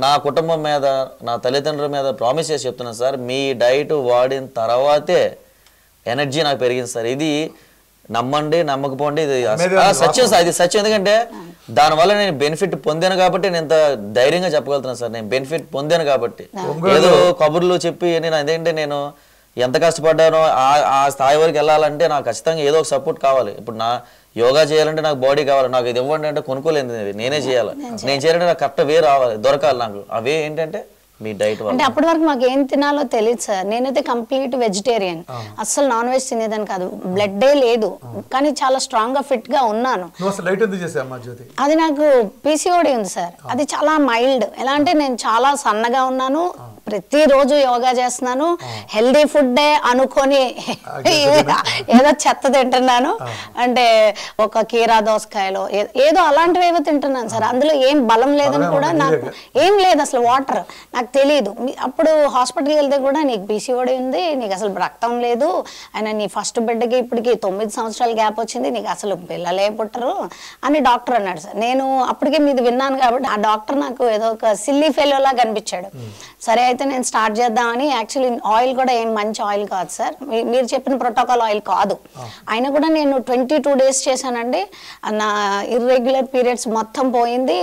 నా కుటుంబం మీద నా తల్లిదండ్రుల మీద ప్రామిస్ చేసి చెప్తున్నాను సార్, మీ డైట్ వాడిన తర్వాతే ఎనర్జీ నాకు పెరిగింది సార్. ఇది నమ్మండి నమ్మకపోండి, ఇది సత్యం సార్, ఇది సత్యం. ఎందుకంటే దానివల్ల నేను బెనిఫిట్ పొందాను కాబట్టి నేను ఇంత ధైర్యంగా చెప్పగలుగుతున్నాను సార్. నేను బెనిఫిట్ పొందాను కాబట్టి, ఏదో కబుర్లు చెప్పి నేను అదేంటే నేను ఎంత కష్టపడ్డానో ఆ స్థాయి వరకు వెళ్ళాలంటే నాకు ఖచ్చితంగా ఏదో ఒక సపోర్ట్ కావాలి. ఇప్పుడు నా యోగా చేయాలంటే నాకు బాడీ కావాలి, నాకు ఇది ఇవ్వండి అంటే కొనుక్కోలేదు, నేనే చేయాలి. నేను చేయాలంటే నాకు కరెక్ట్ వే రావాలి, దొరకాలి నాకు. అవే ఏంటంటే మీ డైట్ వల్ల. అంటే అప్పటి వరకు మాకు ఏం తినాలో తెలియదు సార్. నేనైతే కంప్లీట్ వెజిటేరియన్, అస్సలు నాన్ వెజ్ తినేదని కాదు, బ్లడ్ లేదు, కానీ చాలా స్ట్రాంగ్ గా ఫిట్ గా ఉన్నాను. అది నాకు పీసీఓడి ఉంది సార్. అది చాలా మైల్డ్. ఎలా అంటే నేను చాలా సన్నగా ఉన్నాను, ప్రతిరోజు యోగా చేస్తున్నాను, హెల్దీ ఫుడ్ అనుకొని ఏదో చెత్త తింటున్నాను. అంటే ఒక కీరా దోసకాయలో ఏదో అలాంటివి ఏవో తింటున్నాను సార్. అందులో ఏం బలం లేదని కూడా నాకు ఏం లేదు అసలు. వాటర్ నాకు తెలియదు. అప్పుడు హాస్పిటల్కి వెళ్తే కూడా నీకు పీసీఓడి ఉంది, నీకు అసలు రక్తం లేదు, ఆయన నీ ఫస్ట్ బిడ్డకి ఇప్పటికి 9 సంవత్సరాల గ్యాప్ వచ్చింది, నీకు అసలు పిల్లలే పుట్టరు అని డాక్టర్ అన్నాడు సార్. నేను అప్పటికే మీది విన్నాను కాబట్టి ఆ డాక్టర్ నాకు ఏదో ఒక సిల్లీ ఫెలో లాగా కనిపించాడు. సరే అయితే నేను స్టార్ట్ చేద్దామని. యాక్చువల్లీ ఆయిల్ కూడా ఏం మంచి ఆయిల్ కాదు సార్, మీరు చెప్పిన ప్రోటోకాల్ ఆయిల్ కాదు. అయినా కూడా నేను 22 days చేశానండి. నా ఇర్రెగ్యులర్ పీరియడ్స్ మొత్తం పోయింది.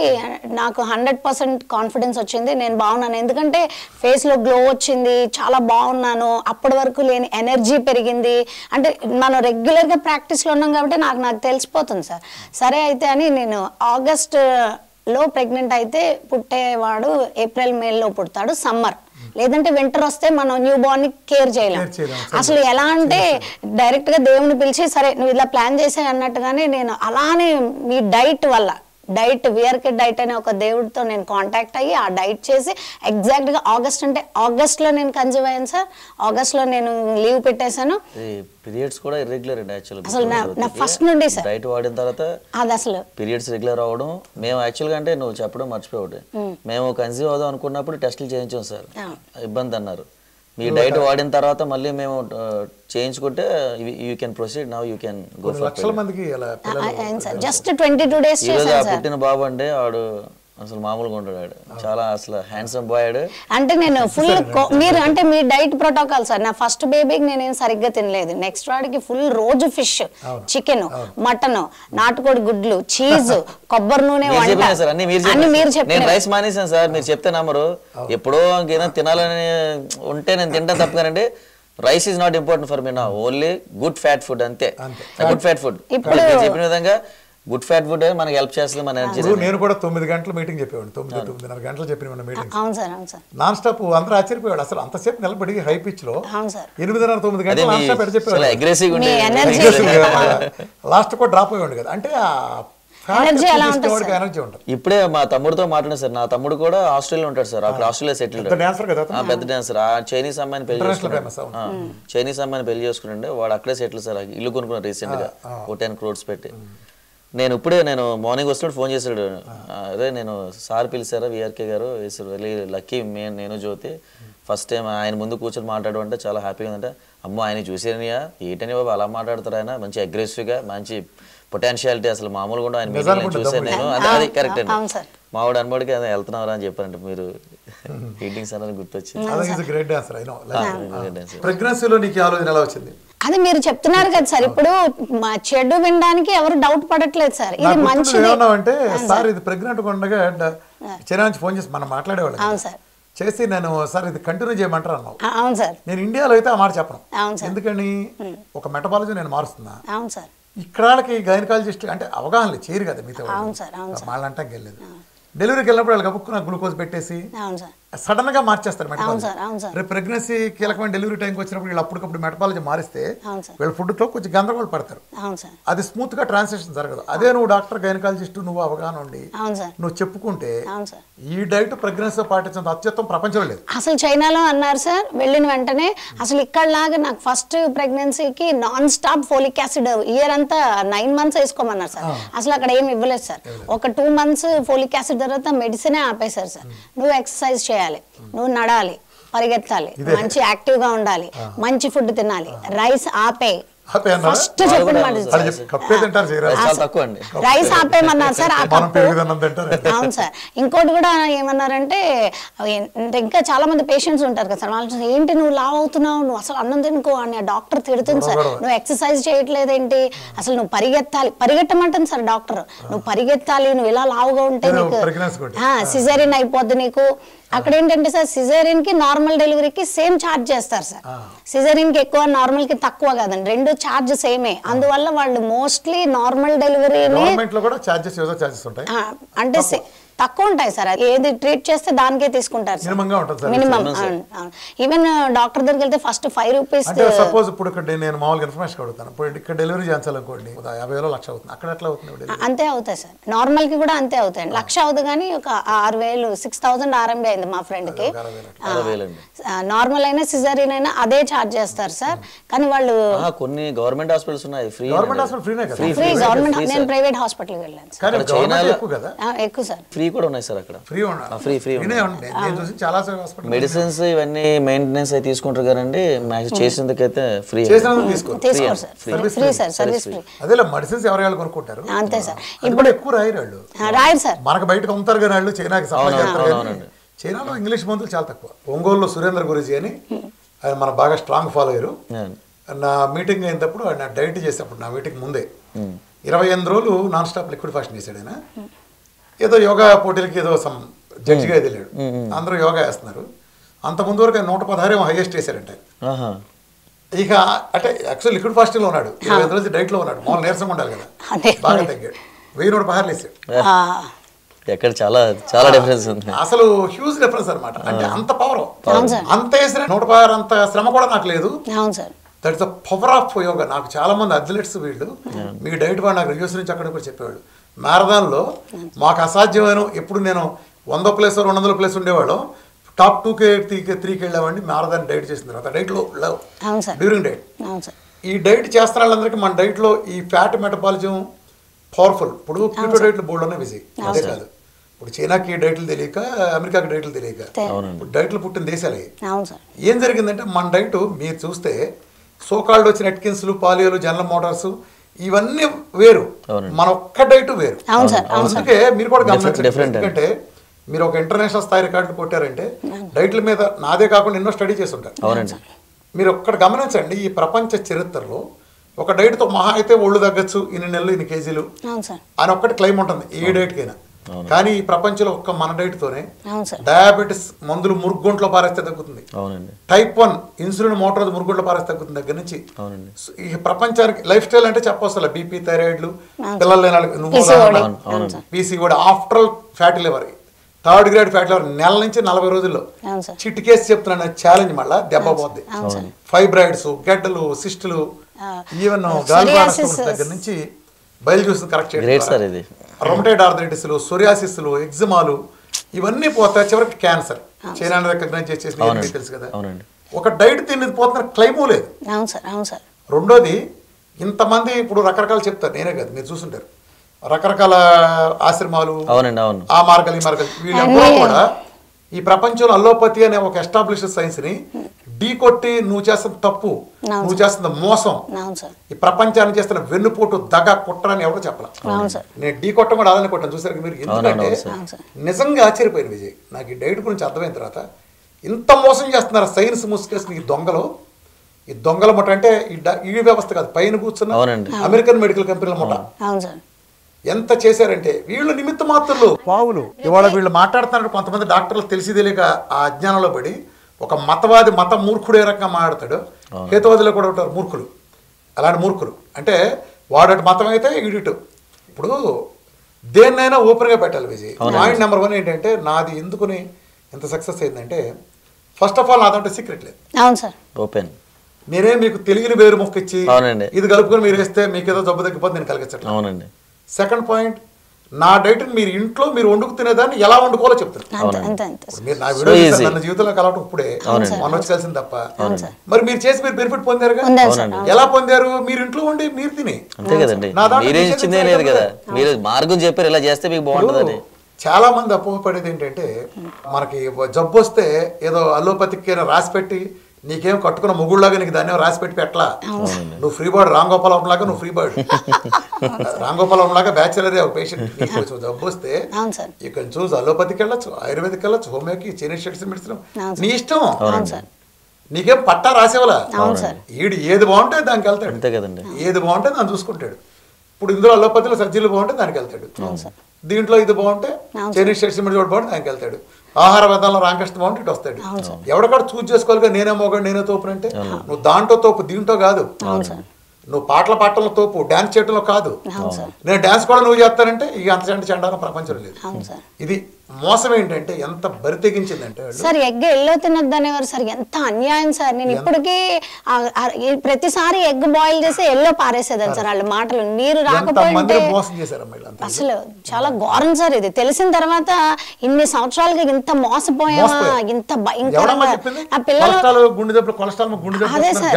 నాకు 100% కాన్ఫిడెన్స్ వచ్చింది, నేను బాగున్నాను. ఎందుకంటే ఫేస్లో గ్లో వచ్చింది, చాలా బాగున్నాను. అప్పటి వరకు లేని ఎనర్జీ పెరిగింది. అంటే మనం రెగ్యులర్గా ప్రాక్టీస్లో ఉన్నాం కాబట్టి నాకు తెలిసిపోతుంది సార్. సరే అయితే అని నేను ఆగస్ట్లో ప్రెగ్నెంట్ అయితే పుట్టేవాడు ఏప్రిల్ మేలో పుడతాడు, సమ్మర్. లేదంటే వింటర్ వస్తే మనం న్యూ బార్న్ ని కేర్ చేయలేం. అసలు ఎలా అంటే డైరెక్ట్ గా దేవుని పిలిచి సరే నువ్వు ఇలా ప్లాన్ చేసే అన్నట్టుగానే నేను అలానే మీ డైట్ వల్ల విఆర్కే డైట్ అనే ఒక దేవుడితో నేను కాంటాక్ట్ అయ్యి ఆ డైట్ చేసి ఎగ్జాక్ట్ గా ఆగస్ట్ లో నేను కన్సీవ్ అయ్యాను సార్. ఆగస్ట్ లో నేను లీవ్ పెట్టేశాను. పీరియడ్స్ కూడా ఇర్రెగ్యులర్ అండి యాక్చువల్లీ. అసలు నా ఫస్ట్ నుండి సార్ డైట్ వాడిన తర్వాత అది అసలు పీరియడ్స్ రెగ్యులర్ అవ్వడం. మేము యాక్చువల్గా అంటే నువ్వు చెప్పడం మర్చిపోయాడు, మేము కన్సీవ్ అవుదాం అనుకున్నప్పుడు టెస్టులు చేయించాం సార్, ఇబ్బంది అన్నారు. మీ డైట్ వాడిన తర్వాత మళ్ళీ మేము చేయించుకుంటే you can proceed now, you can go for. లక్షల మందికి జస్ట్ 22 days చేశాను సార్. పుట్టిన బాబు అంటే వాడు అసలు మామూలుగా ఉంటాడు, చాలా అసలు హ్యాండ్సమ్ బాయ్. అంటే నేను ఫుల్ మీరు అంటే మీ డైట్ ప్రోటోకాల్ సార్. నా ఫస్ట్ బేబీకి నేనేం సరిగ్గా తినలేదు. నెక్స్ట్ వాడికి ఫుల్ రోజు ఫిష్, చికెన్, మటన్, నాటుకోడి గుడ్లు, చీజ్, కొబ్బరి నూనె, అన్ని మీరు చెప్పారు. రైస్ మానేసాను సార్, మీరు చెప్తే నమ్మరు. ఎప్పుడో ఇంకేదో తినాలని ఉంటే నేను తింటా తప్పగానండి. Rice is not important for me నా, ఓన్లీ గుడ్ ఫ్యాట్ ఫుడ్ అంతే. గుడ్ ఫ్యాట్ ఫుడ్ ఇప్పుడు చెప్పిన విధంగా గుడ్ ఫ్యాట్ ఫుడ్ మనకి హెల్ప్ చేస్తుంది మన ఎనర్జీ. నేను కూడా 9 గంటల మీటింగ్ చెప్పేవాడు, 9-9:30 గంటలు చెప్పిన మీటింగ్ నాన్ స్టాప్. అందరూ ఆశ్చర్యపోయాడు, అసలు అంతసేపు నిలబడి హై పిచ్ లో 8-9 గంటలు నాన్ స్టాప్ చెప్పేవాడు. లాస్ట్ కూడా డ్రాప్ అయ్యాడు కదా. అంటే ఎనర్జీ ఉంటుంది. ఇప్పుడే మా తమ్ముడితో మాట్లాడాను సార్. నా తమ్ముడు కూడా ఆస్ట్రేలియా ఉంటాడు సార్, అక్కడ ఆస్ట్రేలియా సెటిల్, పెద్ద డాన్సర్. ఆ చైనీస్ అమ్మాయిని పెళ్లి చేసుకున్నాడు, వాడు అక్కడే సెటిల్ సార్. ఇల్లు కొనుక్కున్నాడు రీసెంట్ గా 10 crores పెట్టి. నేను మార్నింగ్ వస్తున్నాడు ఫోన్ చేశాడు, అదే నేను సార్ పిలిచారా విఆర్కే గారు, వెరీ లక్కీ నేను జ్యోతి ఫస్ట్ టైం ఆయన ముందు కూర్చొని మాట్లాడు అంటే చాలా హ్యాపీగా ఉందంటే. అమ్మో ఆయన చూసేనియా ఏంటని బాబు అలా మాట్లాడతారు, ఆయన మంచి అగ్రెసివ్గా మంచి పొటెన్షియాలిటీ, అసలు మామూలుగా కూడా ఆయన చూసాను నేను. అది కరెక్ట్ అండి. మావాడు అనబడికి అదే వెళ్తున్నారా అని చెప్పారంటే మీరు హీటింగ్స్ అనేది గుర్తొచ్చింది. అది మీరు చెప్తున్నారు కదా సార్. ఇప్పుడు మా చెడు వినడానికి ఎవరు డౌట్ పడట్లేదు సార్. ఇది మంచిది అంటే సార్ ఇది ప్రెగ్నెంట్ ఉండగా చెన్నై నుంచి ఫోన్ చేసి మనం మాట్లాడేవాళ్ళం. అవును సార్. చేసి నేను సార్ ఇది కంటిన్యూ చేయమంటారు అన్నావు. అవును సార్. నేను ఇండియాలో అయితే ఆ మాట చెప్పను. ఎందుకని ఒక మెటబాలజీ నేను మారుస్తున్నా. అవును సార్. ఇక్కడ వాళ్ళకి గైనకాలజిస్ట్ అంటే అవగాహన చేయరు కదా మీతో, వాళ్ళంటాకి వెళ్ళలేదు. డెలివరీకి వెళ్ళినప్పుడు వాళ్ళకి గబుక్కున గ్లూకోజ్ పెట్టేసి సడన్ గా మార్చేస్తారు మెటబాలజీ. రేపు ప్రెగ్నెన్సీ కీలకమైన డెలివరీ టైంకి వచ్చినప్పుడు వీళ్ళు అప్పటికప్పుడు మెటబాలజీ మారిస్తే వీళ్ళ ఫుడ్ తో కొంచెం గందరగోళ పడతారు. అది స్మూత్ గా ట్రాన్సాక్షన్ జరగదు. అదే నువ్వు డాక్టర్ గైనకాలజిస్ట్ నువ్వు అవగాహన ఉండి నువ్వు చెప్పుకుంటే ఈ డైట్ ప్రెగ్నెన్సీ పాటించడం అత్యుత్తమ ప్రపంచంలో లేదు. అసలు చైనాలో అన్నారు సార్, వెళ్ళిన వెంటనే అసలు ఇక్కడ లాగా నాకు ఫస్ట్ ప్రెగ్నెన్సీకి non stop folic acid year అంతా 9 months వేసుకోమన్నారు సార్. అసలు అక్కడ ఏమి ఇవ్వలేదు సార్. ఒక 2 months ఫోలిక్ యాసిడ్ తర్వాత మెడిసినే ఆపేశారు సార్. నువ్వు ఎక్సర్సైజ్ చేయాలి, నువ్వు నడాలి, పరిగెత్తాలి, మంచి యాక్టివ్ గా ఉండాలి, మంచి ఫుడ్ తినాలి, రైస్ ఆపే ఫస్ట్ చెప్పిన రైస్ ఆపేమన్నారు సార్. అవును అవును సార్. ఇంకోటి కూడా ఏమన్నారంటే ఇంకా చాలా మంది పేషెంట్స్ ఉంటారు కదా సార్, వాళ్ళు ఏంటి నువ్వు లావ్ అవుతున్నావు, నువ్వు అసలు అన్నం తినుకో అని డాక్టర్ తిడుతుంది సార్, నువ్వు ఎక్సర్సైజ్ చేయట్లేదేంటి, అసలు నువ్వు పరిగెట్టమంటుంది సార్ డాక్టర్, నువ్వు పరిగెత్తాలి, నువ్వు ఇలా లావుగా ఉంటే నీకు సిజేరియన్ అయిపోద్ది నీకు. అక్కడ ఏంటంటే సార్ సిజేరియన్ కి నార్మల్ డెలివరీకి సేమ్ ఛార్జ్ చేస్తారు సార్, సిజేరియన్ కి ఎక్కువ నార్మల్ కి తక్కువ కాదండి, రెండు ఛార్జ్ సేమే. అందువల్ల వాళ్ళు మోస్ట్లీ నార్మల్ డెలివరీని అంటే తక్కువ ఉంటాయి సార్, ఏది ట్రీట్ చేస్తే దానికే తీసుకుంటారు సార్, మినిమం. ఈవెన్ డాక్టర్ దగ్గరికి వెళ్తే ఫస్ట్ 5 రూపీస్. సపోజ్ ఇప్పుడు ఇక్కడ నేను మామూలుగా ఇన్ఫర్మేషన్ అడుగుతాను, ఇప్పుడు ఇక్కడ డెలివరీ చేయాలనుకోండి 50,000 లక్ష అవుతుంది, అక్కడ ఎట్లా అవుతుంది? అంతే అవుతాయి సార్, నార్మల్ కి కూడా అంతే అవుతాయి, లక్ష అవుతుంది. కానీ ఒక 6,000 6,000 RMB అయింది మా ఫ్రెండ్ కి. నార్మల్ అయినా సిజేరియన్ అయినా అదే ఛార్జ్ చేస్తారు సార్. కానీ వాళ్ళు కొన్ని గవర్నమెంట్ హాస్పిటల్స్ ఉన్నాయి, ఫ్రీ. ఫ్రీ గవర్నమెంట్, నేను ప్రైవేట్ హాస్పిటల్ కి వెళ్ళాను సార్, ఎక్కువ సార్. ఫ్రీ కూడా ఉన్నాయి సార్ అక్కడ, ఫ్రీ మెడిసిన్స్ ఇవన్నీ మెయింటెనెన్స్ అయితే తీసుకుంటారు కదండి, చేసేందుకైతే ఫ్రీ. అదే మెడిసిన్స్ ఎవరు కొనుక్కుంటారు అంతే సార్. ఇప్పుడు ఎక్కువ రాయరు సార్, మనకు బయటకు అమ్ముతారు కానీ వాళ్ళు చైనాకి సప్లై చేస్తారు. చైనాలో ఇంగ్లీష్ మందులు చాలా తక్కువ. ఒంగోలులో సురేంద్ర గురూజీ అని ఆయన మన బాగా స్ట్రాంగ్ ఫాలోయర్, నా మీటింగ్ అయినప్పుడు ఆయన డైట్ చేసేప్పుడు, నా మీటింగ్ ముందే 28 రోజులు నాన్ స్టాప్ లిక్విడ్ ఫాస్టింగ్ చేశాడు ఆయన. ఏదో యోగా పోటీలకి ఏదో సమ్ జడ్జిగా వెళ్ళాడు, అందరూ యోగా వేస్తున్నారు. అంత ముందు వరకు 116 హైయెస్ట్ వేశారంట. ఇక అంటే యాక్చువల్ లిక్విడ్ ఫాస్టింగ్ లో ఉన్నాడు, 25 రోజులు డైట్ లో ఉన్నాడు, మామూలు నీరసంగా ఉండాలి కదా, బాగా తగ్గాడు, 1116 వేసాడు. ఎక్కడ చాలా చాలా డిఫరెన్స్ ఉంది, అసలు హ్యూజ్ డిఫరెన్స్ అనమాట. అంటే అంత పవర్, అంత వేసిన 116 అంత శ్రమ కూడా నాకు లేదు. That is the power of yoga. నాకు చాలా మంది అథ్లెట్స్ వీళ్ళు మీ డైట్ వాడు నాకు రివ్యూస్ నుంచి అక్కడ కూడా చెప్పేవాడు, మ్యారథాన్లో మాకు అసాధ్యమైన, ఎప్పుడు నేను 100 ప్లేస్ 200 ప్లేస్ ఉండేవాడు, టాప్ 2K 3K వెళ్ళేవాడిని మ్యారథాన్ డైట్ చేసిన తర్వాత. డైట్లో లవ్ డ్యూరింగ్ డైట్. ఈ డైట్ చేస్తున్న వాళ్ళందరికీ మన డైట్లో ఈ ఫ్యాట్ మెటబాలిజం పవర్ఫుల్. ఇప్పుడు కీటో డైట్లు బోల్డ్ ఉన్నాయి విజయ్, అదే కాదు. ఇప్పుడు చైనాకి డైట్లు తెలియక, అమెరికాకి డైట్లు తెలియక, ఇప్పుడు డైట్లు పుట్టిన దేశాలే. ఏం జరిగిందంటే మన డైట్ మీరు చూస్తే సోకాల్డ్ వచ్చిన ఎట్కిన్స్లు, పాలియోలు, జనరల్ మోటార్స్ ఇవన్నీ వేరు, మన ఒక్క డైట్ వేరు. అందుకే మీరు కూడా గమనించండి, ఎందుకంటే మీరు ఒక ఇంటర్నేషనల్ స్థాయి రికార్డులు కొట్టారంటే డైట్ల మీద నాదే కాకుండా ఎన్నో స్టడీ చేసి ఉంటారు. మీరు ఒక్కటి గమనించండి, ఈ ప్రపంచ చరిత్రలో ఒక డైట్తో మహా అయితే ఒళ్ళు తగ్గచ్చు, ఇన్ని నెలలు ఇన్ని కేజీలు అని ఒక్కటి క్లెయిమ్ ఉంటుంది ఏ డైట్కైనా. కానీ ఈ ప్రపంచంలో ఒక్క మన డైట్తోనే డయాబెటీస్ మందులు మురుగుంట్లో పారేస్తే తగ్గుతుంది, టైప్ 1 ఇన్సులిన్ మోటార్ మురుగుంట్లో పారేస్తే తగ్గుతుంది దగ్గర నుంచి. ఈ ప్రపంచానికి లైఫ్ స్టైల్ అంటే చెప్పవసల బీపీ, థైరాయిడ్లు, పిల్లలు లేని పీసీ కూడా, after all fatty liver, 3rd grade fatty liver నెల నుంచి 40 రోజుల్లో చిట్కేసి చెప్తున్నాను, ఛాలెంజ్ మళ్ళీ దెబ్బ పోద్ది. ఫైబ్రాయిడ్స్, గడ్డలు, సిస్టులు, ఈవెన్ గాల్వానస్ దగ్గర నుంచి బయలు జ్యూస్ కరెక్ట్ చేయడం, రొమటైడ్ ఆర్థరైటిస్లు, సోరియాసిస్లు, ఎగ్జిమాలు ఇవన్నీ పోతాయి, చివరికి క్యాన్సర్. చైనా రికగ్నైజ్ చేసేసి తెలుసు కదా. ఒక డైట్ తినేది పోతున్న క్లైమూ లేదు. రెండోది, ఇంతమంది ఇప్పుడు రకరకాలు చెప్తారు, నేనే కదా మీరు చూసుంటారు, రకరకాల ఆశ్రమాలు, ఆ మార్గాలు ఈ మార్గాలు, వీళ్ళెవరూ కూడా ఈ ప్రపంచంలో అల్లోపతి అనే ఒక ఎస్టాబ్లిష్డ్ సైన్స్ ని ఢీ కొట్టి నువ్వు చేస్తున్న తప్పు, నువ్వు చేస్తున్న మోసం, ఈ ప్రపంచాన్ని చేస్తున్న వెన్నుపోటు, దగ, కుట్రని ఎవరో చెప్పాల. నేను ఢీ కొట్టం కూడా అలానే కొట్టాను చూసారు మీరు. ఎందుకంటే నిజంగా ఆశ్చర్యపోయిన విజయ్, నాకు ఈ డైట్ గురించి అర్థమైన తర్వాత ఇంత మోసం చేస్తున్నారు సైన్స్ ముసుకేసిన ఈ దొంగలు. ఈ దొంగల ముఠ అంటే ఈ వ్యవస్థ కాదు, పైన కూర్చున్న అమెరికన్ మెడికల్ కంపెనీల ముఠ ఎంత చేశారంటే వీళ్ళు నిమిత్త మాత్రులు, పావులు. ఇవాళ వీళ్ళు మాట్లాడుతున్నారు, కొంతమంది డాక్టర్లు తెలిసి తెలియక ఆ అజ్ఞానంలో పడి ఒక మతవాది, మత మూర్ఖుడు ఏ రకంగా మాట్లాడతాడు, హేతువాదులు కూడా ఉంటారు మూర్ఖులు. అలాంటి మూర్ఖులు అంటే వాడటి మతం అయితే ఇడిటు. ఇప్పుడు దేన్నైనా ఓపెన్గా పెట్టాలి విజయ్. పాయింట్ నెంబర్ 1 ఏంటంటే, నాది ఎందుకుని ఎంత సక్సెస్ అయిందంటే, ఫస్ట్ ఆఫ్ ఆల్ నాదంటే సీక్రెట్ లేదు, ఓపెన్. నేనే మీకు తెలియని వేరు మొక్క ఇచ్చి ఇది కలుపుకొని మీరు వేస్తే మీకు ఏదో జబ్బు తగ్గిపోతే నేను కలిగించట్లేదు. సెకండ్ పాయింట్, నా డైట్ మీరు ఇంట్లో మీరు వండుకు తినేదాన్ని ఎలా వండుకోవాలో చెప్తాను. మీరు నా వీడియో నన్ను జీవితంలో కలవటం ఇప్పుడే, మొన్న వచ్చి కలిసింది తప్ప. మరి మీరు చేసి మీరు బెనిఫిట్ పొందారుగా, ఎలా పొందారు? మీరు ఇంట్లో వండి మీరు తిని. చాలా మంది అపోహపడేది ఏంటంటే, మనకి జబ్బు వస్తే ఏదో అలోపతికి రాసి పెట్టి నీకేం కట్టుకున్న మొగుళ్ళలాగా నీకు దాన్ని రాసి పెట్టి పెట్టలా. నువ్వు ఫ్రీ బర్డ్, రామ్ గోపాలం లాగా నువ్వు ఫ్రీ బర్డ్. రామ్ గోపాలం లాగా బ్యాచులర్ ఒక పేషెంట్ కొంచెం జబ్బు వస్తే ఇక చూసి అలోపతికి వెళ్ళొచ్చు, ఆయుర్వేదిక్ వెళ్ళొచ్చు, హోమియోకి, చైనీస్ మెడిసిన్ నీ ఇష్టం. నీకేం పట్టా రాసేవాళ్ళ. ఈడు ఏది బాగుంటే దానికి వెళ్తాడు, ఏది బాగుంటే దాన్ని చూసుకుంటాడు. ఇప్పుడు ఇందులో అలోపతిలో సర్జరీలు బాగుంటే దానికి వెళ్తాడు, దీంట్లో ఇది బాగుంటే చైనీస్ మెడిసిన్ బాగుంటే దానికి వెళ్తాడు, ఆహార విధానంలో రామకృష్ణ బాగుంటే ఇటు వస్తాడు. ఎవడక్కడ చూజ్ చేసుకోవాలి, నేనే మోగాడు నేనే తోపునంటే నువ్వు దాంట్లో తోపు దీంట్లో కాదు. నువ్వు పాటల పాటల్లో తోపు, డాన్స్ చేయడంలో కాదు. నేను డాన్స్ కూడా నువ్వు చేస్తానంటే ఇక అంత చెండాలం ప్రపంచం లేదు. ఇది మోసం ఏంటంటే ఎంత బరి తెగించిందంటే సార్ ఎగ్ ఎల్లో తినద్దు అనేవారు సార్. ఎంత అన్యాయం సార్. నేను ఇప్పటికీ ప్రతిసారి ఎగ్ బాయిల్ చేసి ఎల్లో పారేసేదాన్ని సార్. వాళ్ళ మాటలు నీరు రాకపోతే అసలు చాలా ఘోరం సార్. ఇది తెలిసిన తర్వాత ఇన్ని సంవత్సరాలుగా ఇంత మోసపోయామా, ఇంత భయంకరంగా ఆ పిల్లలు అదే సార్.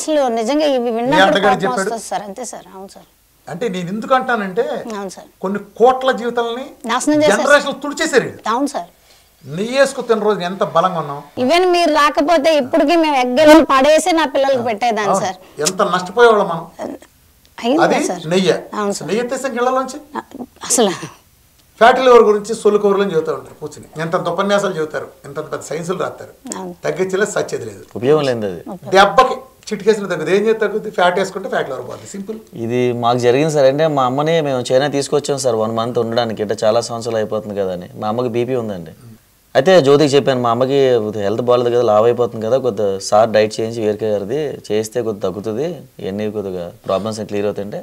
అసలు నిజంగా ఇవి విన్నప్పుడు సార్. అంతే సార్. అవును సార్. అంటే నేను ఎందుకు అంటానంటే కొన్ని కోట్ల జీవితాలని జనరేషన్ తుడిచేసారు. అవును సార్. నెయ్యి వేసుకు తిన్న రోజు ఎంత బలంగా ఉన్నాం. ఈవెన్ మీరు రాకపోతే ఇప్పటికి మేము ఎగ్గలు పడేసి నా పిల్లలకి పెట్టేదాన్ని సార్. ఎంత నష్టపోయేవాళ్ళం మనం. అది నెయ్యి నెయ్యి ఎత్తేసాం గిళ్ళలోంచి. అసలు ఫ్యాటీ లివర్ గురించి సొల్లు కవర్లను చెబుతూ ఉంటారు కూర్చుని. ఎంత ఉపన్యాసాలు చెబుతారు, ఎంత పెద్ద సైన్సులు రాస్తారు, తగ్గించలేదు, సచ్చేది లేదు, ఉపయోగం లేదు. దెబ్బకి చిటికేసిన తగ్గుతుంది. ఏం చేస్తే తగ్గుతుంది? ఫ్యాట్ వేసుకుంటే ఫ్యాట్ లివర్ పోతుంది. సింపుల్. ఇది మాకు జరిగింది సార్. అంటే మా అమ్మని మేము చైనా తీసుకొచ్చాం సార్ 1 month ఉండడానికి. అంటే చాలా సంవత్సరాలు అయిపోతుంది కదా అని. మా అమ్మకి బీపీ ఉందండి. అయితే జ్యోతికి చెప్పాను, మా అమ్మకి హెల్త్ బాగాలేదు కదా, లావ్ అయిపోతుంది కదా, కొద్దిగా సార్ డైట్ చేయించి వేరుకే గారిది చేస్తే కొద్దిగా తగ్గుతుంది, ఇవన్నీ కొద్దిగా ప్రాబ్లమ్స్ క్లియర్ అవుతాయంటే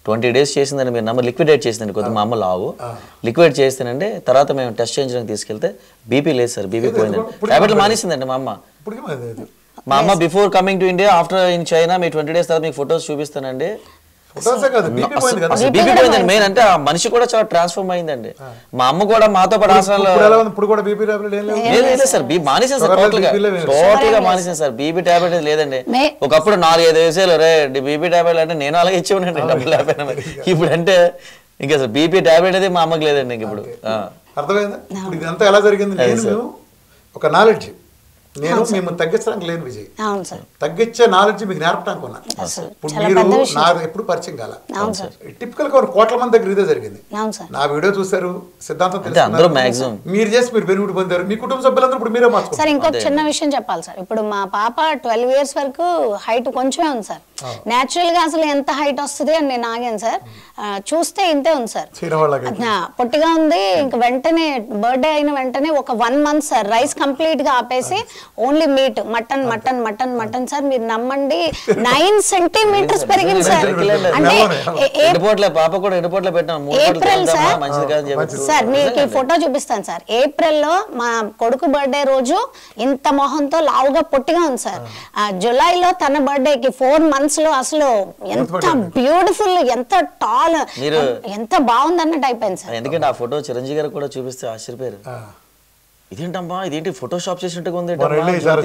20 days చేసిందండి. మీరు నమ్మ లిక్విడేట్ చేసిందండి కొద్దిగా. మా అమ్మ లావు లిక్విడేట్ చేస్తేనండి. తర్వాత మేము టెస్ట్ చేయించడానికి తీసుకెళ్తే బీపీ లేదు సార్, బీపీ పోయిందండి. ట్యాబ్లెట్లు మానేసిందండి మా అమ్మ. మా అమ్మ before coming to India, after in China, me 20 days తర్వాత మీకు ఫొటోస్ చూపిస్తానండి. బీపీ పోయిందండి మెయిన్. అంటే ఆ మనిషి కూడా చాలా ట్రాన్స్ఫార్మ్ అయిందండి. మా అమ్మ కూడా మాతో పాటు ఆసనాలు లేదు సార్. మానేసాను సార్, టోటల్ గా మానేసాను సార్. బీపీ టాబ్లెట్ లేదండి. ఒకప్పుడు 4-5 వేసేలు రే బీపీ టాబ్లెట్ అంటే నేను అలాగే ఇచ్చేవాడండి డబ్బులు లేకపోయినా. ఇప్పుడు అంటే ఇంకా సార్ బీపీ టాబ్లెట్ అయితే మా అమ్మకి లేదండి. ఇంక ఇప్పుడు అర్థమైందా? ఇప్పుడు ఇదంతా ఎలా జరిగింది? నేను ఒక నాలెడ్జ్ నేను మేము తగ్గించడానికి లేని విజయ్, తగ్గించే నాలెడ్జ్ మీకు నేర్పడానికి ఉన్నా. ఇప్పుడు మీరు నాకు ఎప్పుడు పరిచయం కాల. టిపికల్ గా కోట్ల మంది దగ్గర ఇదే జరిగింది. నా వీడియో చూసారు, సిద్ధాంతం తెలుసు, మీరు చేసి మీరు బెనిఫిట్ పొందారు, మీ కుటుంబ సభ్యులందరూ ఇప్పుడు మీరే మార్చుకోండి. సార్ ఇంకొక చిన్న విషయం చెప్పాలి సార్. ఇప్పుడు మా పాప 12 years వరకు హైట్ కొంచెమే ఉంది సార్. నేచురల్ గా అసలు ఎంత హైట్ వస్తుంది అని నేను ఆగాను సార్. చూస్తే ఇంతే ఉంది సార్, పొట్టిగా ఉంది. ఇంక వెంటనే బర్త్డే అయిన వెంటనే ఒక 1 month సార్ రైస్ కంప్లీట్ గా ఆపేసి only meet, mutton mutton mutton mutton sir. మీరు నమ్మండి 9 centimeters పెరిగింది సార్. అంటే ఏప్రిల్ సార్ మీకు ఫోటో చూపిస్తాను సార్. ఏప్రిల్లో మా కొడుకు బర్త్డే రోజు ఇంత మొహంతో లావుగా పొట్టిగా ఉంది సార్. జులైలో తన బర్త్డేకి 4 months లో అసలు ఎంత బ్యూటిఫుల్, ఎంత టాల్, ఎంత బాగుంది అన్నట్టు అయిపోయింది సార్. ఎందుకంటే ఆ ఫోటో చిరంజీవి గారు కూడా చూపిస్తే ఆశ్చర్యపోయారు. ఇదేంటమ్మా ఇదేంటి ఫోటోషాప్ చేసినట్టుగా ఉంది సార్.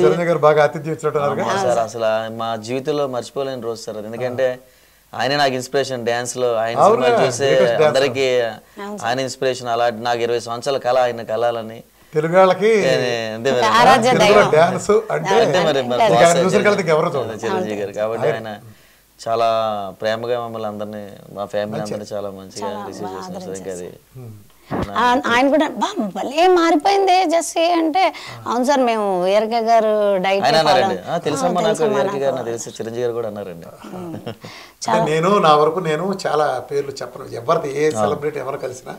అసలు మా జీవితంలో మర్చిపోలేని రోజు సార్. ఎందుకంటే ఆయన నాకు ఇన్స్పిరేషన్. డాన్స్ లో ఆయన సినిమా చూసే అందరికి ఆయన ఇన్స్పిరేషన్. అలా నాకు 20 సంవత్సరాల కళ ఆయన కళాలని తెలుగు వాళ్ళకి చిరంజీవి గారు. కాబట్టి ఆయన చాలా ప్రేమగా మమ్మల్ని అందరినీ, మా ఫ్యామిలీ అందరినీ చాలా మంచిగా రిసీవ్ చేస్తున్నారు సార్. ఇంకా అది ఆయన కూడా భలే మారిపోయింది జెస్సీ అంటే. అవును సార్ మేము వీరక గారు డైట్ తెలుసమ్మా నాకు, వీరక గారు నాకు తెలుసు, చిరంజీవి గారు కూడా అన్నారండి. నేను నా వరకు నేను చాలా పేర్లు చెప్పను. ఎవరిది ఏ సెలబ్రిటీ ఎవరు కలిసినా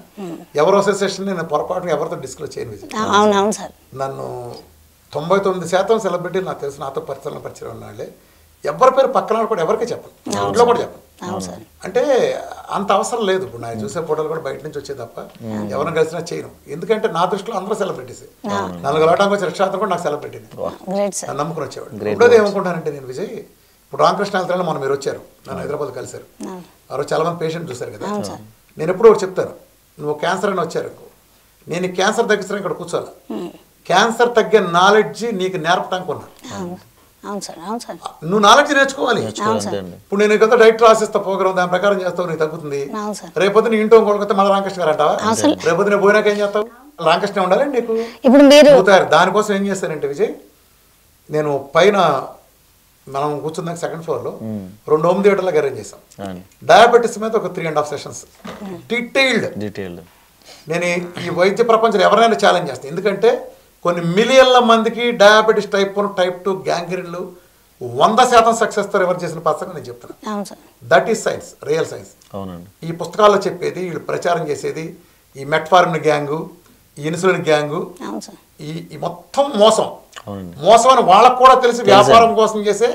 ఎవరు అసోసియేషన్ నేను పొరపాటు ఎవరితో డిస్క్లోజ్ చేయను. అవునవును సార్. నన్ను 99% సెలబ్రిటీలు నాకు తెలుసు, నాతో పరిచయం ఉన్న వాళ్ళే. ఎవరి పేరు పక్కన కూడా ఎవరికి చెప్పను, ఇంట్లో కూడా చెప్పను. అంటే అంత అవసరం లేదు. ఇప్పుడు నాకు చూసే ఫోటోలు కూడా బయట నుంచి వచ్చే తప్ప ఎవరిని కలిసినా చేయను. ఎందుకంటే నా దృష్టిలో అందరూ సెలబ్రిటీస్. 4 గలటానికి వచ్చే రక్షాత్రం కూడా నాకు సెలబ్రిటీని నమ్ముకుని వచ్చేవాడు. ఇప్పుడు ఏమనుకుంటానంటే నేను విజయ్, ఇప్పుడు రామకృష్ణ వెళ్తాను మొన్న మీరు వచ్చారు, నన్ను హైదరాబాద్ కలిశారు. ఆ రోజు చాలా మంది పేషెంట్ చూశారు కదా. నేను ఎప్పుడో ఒకటి చెప్తాను, నువ్వు క్యాన్సర్ అని వచ్చారు, నేను క్యాన్సర్ తగ్గిస్తాను ఇక్కడ కూర్చోాలి. క్యాన్సర్ తగ్గే నాలెడ్జ్ నీకు నేర్పడానికి ఉన్నా. నువ్వు నాలెడ్జ్ నేర్చుకోవాలి. ఇప్పుడు నేను కదా డైట్ రాసిస్తా ప్రోగ్రామ్, దాని ప్రకారం చేస్తావు, నీకు తగ్గుతుంది. రేపొద్దు నీ ఇంట్లో ఇంకోటి మళ్ళీ రామకృష్ణ గారు అంటావా? రేపొద్దు నేను పోయినాక ఏం చేస్తావు? రామకృష్ణ ఉండాలండి నీకు. ఇప్పుడు మీరు దానికోసం ఏం చేస్తారంటే విజయ్, నేను పైన మనం కూర్చున్నాక సెకండ్ ఫ్లోర్లో 2 హోమ్ థియేటర్లకు అరేంజ్ చేసాం. డయాబెటీస్ మీద ఒక 3.5 సెషన్స్ డీటెయిల్డ్. నేను ఈ వైద్య ప్రపంచంలో ఎవరైనా ఛాలెంజ్ చేస్తాను, ఎందుకంటే కొన్ని మిలియన్ల మందికి డయాబెటీస్ టైప్ 1 టైప్ 2 గ్యాంగ్రీన్లు 100% సక్సెస్తో రివర్ చేసిన పర్సన్ నేను చెప్తున్నాను. That is science, real science. ఈ పుస్తకాల్లో చెప్పేది, వీళ్ళు ప్రచారం చేసేది ఈ మెట్ఫార్మిన్ గ్యాంగు, ఈ ఇన్సులిన్ గ్యాంగు, ఈ మొత్తం మోసం అని వాళ్ళకు కూడా తెలిసి వ్యాపారం కోసం చేసే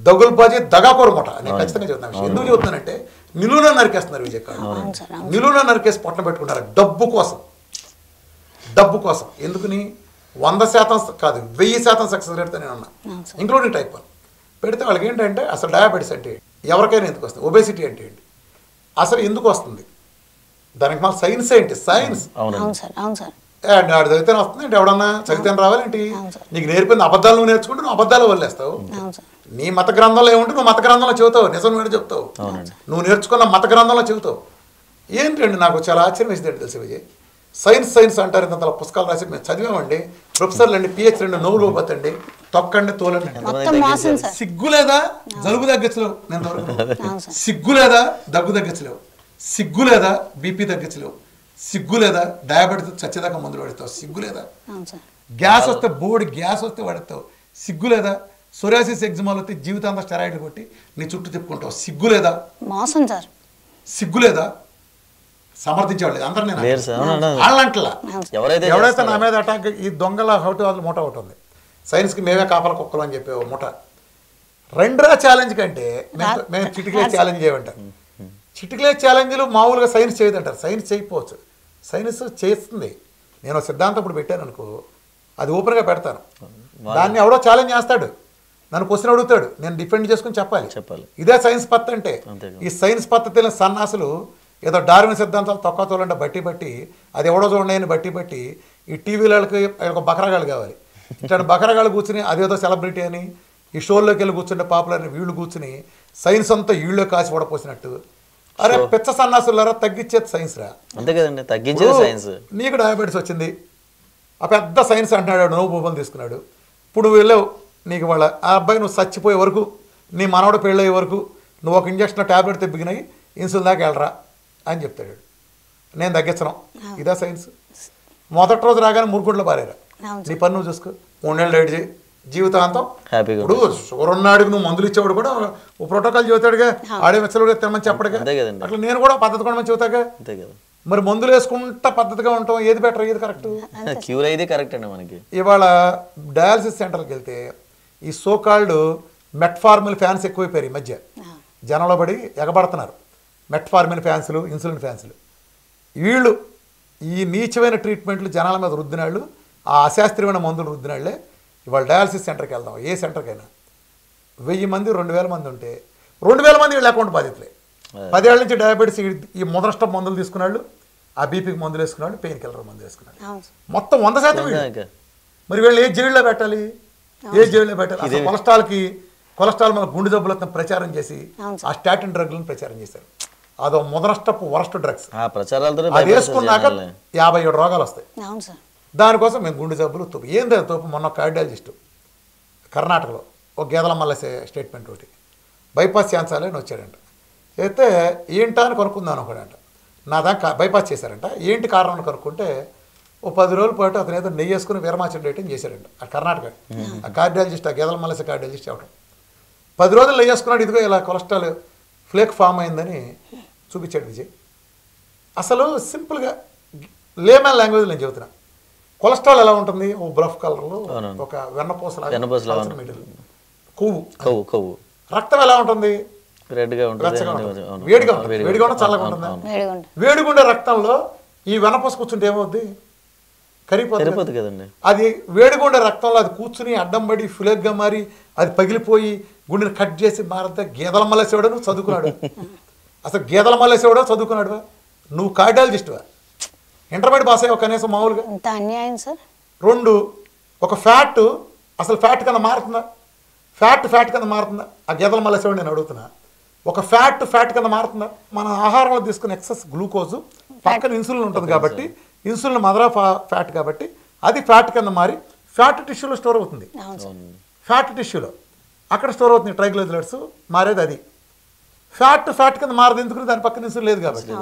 దగులుబాజీ దగాకోరు మూట. నేను ఖచ్చితంగా చెప్తున్నాను విషయం. ఎందుకు చెబుతున్నానంటే నిలువున నరికేస్తున్నారు విజయ్ గారు, నిలువున నరికేసి పొట్టన పెట్టుకుంటారు డబ్బు కోసం. ఎందుకని 100% కాదు 1000% సక్సెస్ రేట్తో నేను ఉన్నా, ఇంక్లూడింగ్ టైప్ 1 పెడితే వాళ్ళకి ఏంటంటే అసలు డయాబెటీస్ అంటే ఎవరికైనా ఎందుకు వస్తుంది, ఒబేసిటీ అంటే ఏంటి, అసలు ఎందుకు వస్తుంది, దానికి మన సైన్స్ ఏంటి, సైన్స్ అండ్ ఆడు చదివితేనే వస్తుంది అంటే ఎవడన్నా చదివితేనే రావాలేంటి, నీకు నేర్పింది అబద్ధాలు నువ్వు నేర్చుకుంటే నువ్వు అబద్ధాలు వదిలేస్తావు. నీ మత గ్రంథంలో ఏముంటే నువ్వు మత గ్రంథంలో చెబుతావు, నిజం మీద చెప్తావు, నువ్వు నేర్చుకున్న మత గ్రంథంలో చెబుతావు. ఏంటండి నాకు చాలా ఆశ్చర్యం వేసింది తెలిసి విజయ్, సైన్స్ అంటారు, ఇంత పుస్తకాలు రాసి మేము చదివామండి, ప్రొఫెసర్లు అండి, PhD నోవులు పోతండి, తొక్కండి తోలండి. సిగ్గు లేదా జలుబు తగ్గించలేవు, నేను సిగ్గు లేదా దగ్గు తగ్గించలేవు, సిగ్గు లేదా BP తగ్గించలేవు, సిగ్గు లేదా డయాబెటీస్ చచ్చేదాకా మందులు పడతావు, సిగ్గు లేదా గ్యాస్ వస్తే గ్యాస్ వస్తే పడతావు, సిగ్గు లేదా సోరియాసిస్ ఎగ్జిమాలు వస్తే జీవితాంతా స్టెరాయిడ్లు కొట్టి నీ చుట్టూ తిప్పుకుంటావు, సిగ్గు లేదా సిగ్గు లేదా సమర్థించేవాళ్ళు అందరూ. నేను వాళ్ళంటలా ఎవరైతే నా మీద అటాక్ ఈ దొంగల హౌట్ వాళ్ళు మూట ఒకటి ఉంది, సైన్స్కి మేమే కాపల కుక్కలు అని చెప్పే మూట. రెండ్రా ఛాలెంజ్ కంటే మేము చిటికలే ఛాలెంజ్ చేయమంటారు. చిటికలే ఛాలెంజ్లు మామూలుగా సైన్స్ చేయదంటారు, సైన్స్ చేయకపోవచ్చు, సైన్స్ చేస్తుంది. నేను సిద్ధాంతం ఇప్పుడు పెట్టాను అనుకో, అది ఓపెన్గా పెడతాను, దాన్ని ఎవడో ఛాలెంజ్ చేస్తాడు, నన్ను క్వశ్చన్ అడుగుతాడు, నేను డిఫెండ్ చేసుకుని చెప్పాలి. ఇదే సైన్స్ పద్ధతి అంటే. ఈ సైన్స్ పద్ధతిలో సన్నాసులు ఏదో డార్విన్ సిద్ధాంతాలు తొక్కతోలంటే బట్టి అది ఎవడో చూడండి బట్టి ఈ టీవీలకి ఒక బకరగాళ్ళు కావాలి, ఇట్లాంటి బకరగాళ్ళు కూర్చుని అదేదో సెలబ్రిటీ అని ఈ షోల్లోకి వెళ్ళి కూర్చుంటే పాపులర్ అని వీళ్ళు కూర్చుని సైన్స్ అంతా వీళ్ళు కాసి పడపోసినట్టు. అరే పెచ్చ సన్నాసులారా, తగ్గించేది సైన్స్ రా, అంతే కదండి, తగ్గించేది సైన్స్. నీకు డయాబెటీస్ వచ్చింది, ఆ పెద్ద సైన్స్ అంటున్నాడు, నవ్వు బొమ్మలు తీసుకున్నాడు, ఇప్పుడు నువ్వు వెళ్ళావు, నీకు వాళ్ళ ఆ అబ్బాయి నువ్వు చచ్చిపోయే వరకు, నీ మనవడు పెళ్ళయ్యే వరకు నువ్వు ఒక ఇంజక్షన్ టాబ్లెట్ తెప్పికినాయి, ఇన్సులిన్ దాకా వెళ్ళరా అని చెప్తాడు. నేను తగ్గించను, ఇదా సైన్స్. మొదటి రోజు రాగానే మురుగుంట్లో పారేరా, నీ పని నువ్వు చూసుకో, 3 నెలలు లేట్ చేయి, జీవితాంతం. ఇప్పుడు షుగర్ ఉన్నాడికి నువ్వు మందులు ఇచ్చేవాడు కూడా ఓ ప్రోటోకాల్ చెబుతాడుగా, ఆడే మెచ్చలు తినమని చెప్పడుగా, అట్లా నేను కూడా పద్ధతి కూడా చెబుతాగా. మరి మందులు వేసుకుంటా పద్ధతిగా ఉంటాం, ఏది బెటర్, ఏది కరెక్ట్, క్యూర్ అయితే కరెక్ట్ అండి. మనకి ఇవాళ డయాలసిస్ సెంటర్కి వెళ్తే ఈ సోకాల్డ్ మెట్ఫార్మిన్ ఫ్యాన్స్ ఎక్కువైపోయారు ఈ మధ్య, జనంలో పడి ఎగబడుతున్నారు. మెట్ఫార్మిన్ ఫ్యాన్స్లు, ఇన్సులిన్ ఫ్యాన్స్లు, వీళ్ళు ఈ నీచమైన ట్రీట్మెంట్లు జనాల మీద రుద్దినాళ్ళు, ఆ అశాస్త్రీయమైన మందులు రుద్దినాళ్లే ఇవాళ డయాలసిస్ సెంటర్కి వెళ్దాం, ఏ సెంటర్కైనా 1000 మంది 2000 మంది ఉంటే 2000 మంది వీళ్ళ అకౌంట్ బాధితులే. 10 ఏళ్ళ నుంచి డయాబెటీస్ ఈ మొదటి స్టెప్ మందులు తీసుకున్నాళ్ళు, ఆ బీపీకి మందులు వేసుకున్నాడు, పెయిన్ కిల్లర్ మందులు వేసుకున్నాడు, మొత్తం 100%. మరి వీళ్ళు ఏ జైల్లో పెట్టాలి, అసలు కొలెస్ట్రాల్ మన గుండె జబ్బులతో ప్రచారం చేసి ఆ స్టాటిన్ డ్రగ్లను ప్రచారం చేశారు. అదో మొదటి స్టెప్ వరస్ట్ డ్రగ్స్, అది వేసుకున్నాక 57 రోగాలు వస్తాయి. దానికోసం మేము గుండె జబ్బులు తోపు ఏంది తోపు. మొన్న కార్డియాలజిస్టు కర్ణాటకలో ఒక గేదల మల్ల స్టేట్మెంట్ ఒకటి, బైపాస్ చేయించాలి అని వచ్చాడంట. అయితే ఏంటా అని కనుక్కుందాను ఒకడంట, నా దాకా బైపాస్ చేశారంట. ఏంటి కారణం కనుక్కుంటే ఓ 10 రోజుల పాటు అతను ఏదో నెయ్యి వేసుకుని వీరమాచం డేటింగ్ చేశాడంట. ఆ కర్ణాటక ఆ కార్డియాలజిస్ట్, ఆ గేదల మల్లస కార్డియాలజిస్ట్ అవడం 10 రోజులు నెయ్యి వేసుకున్నాడు, ఇదిగో ఇలా కొలెస్ట్రాల్ ఫ్లేక్ ఫామ్ అయిందని చూపించాడు విజయ్. అసలు సింపుల్గా లేమన్ లాంగ్వేజ్ నేను చెబుతున్నా, కొలెస్ట్రాల్ ఎలా ఉంటుంది, ఓ బ్రఫ్ కలర్లో ఒక వెన్నపూస కొవ్వు. రక్తం ఎలా ఉంటుంది, వేడిగా చల్లగా ఉంటుందా, వేడిగా ఉండే రక్తంలో ఈ వెన్నపూస కూర్చుంటే ఏమవుద్ది, కరిగిపోతుంది కదండి. అది వేడిగా ఉండే రక్తంలో అది కూర్చుని అడ్డం పడి ఫులెగ్గా మారి అది పగిలిపోయి గుండెని కట్ చేసి మారితే గేదల మల్లసేవాడు నువ్వు చదువుకున్నాడు. అసలు గేదల మల్లసేవాడో చదువుకున్నాడువా, నువ్వు కార్డియాలజిస్టువా, ఇంటర్మీడియట్ పాస్ అయ్యావు కనీసం మామూలుగా. రెండు, ఒక ఫ్యాట్ అసలు ఫ్యాట్ కింద మారుతుందా, ఫ్యాట్ కింద మారుతుందా, ఆ గేదల మల్లసేవాడు నేను అడుగుతున్నా. ఒక ఫ్యాట్ కింద మారుతుందా, మన ఆహారంలో తీసుకున్న ఎక్సెస్ గ్లూకోజ్ పక్కన ఇన్సులిన్ ఉంటుంది కాబట్టి, ఇన్సులిన్ మదర్ ఆఫ్ ఫ్యాట్ కాబట్టి అది ఫ్యాట్ కింద మారి ఫ్యాట్ టిష్యూలో స్టోర్ అవుతుంది. ఫ్యాట్ టిష్యూలో అక్కడ స్టోర్ అవుతుంది ట్రైగ్లిజరైడ్స్, మారేది అది. ఫ్యాట్ కింద మారదు, ఎందుకు దాని పక్కన ఇన్సులిన్ లేదు కాబట్టి.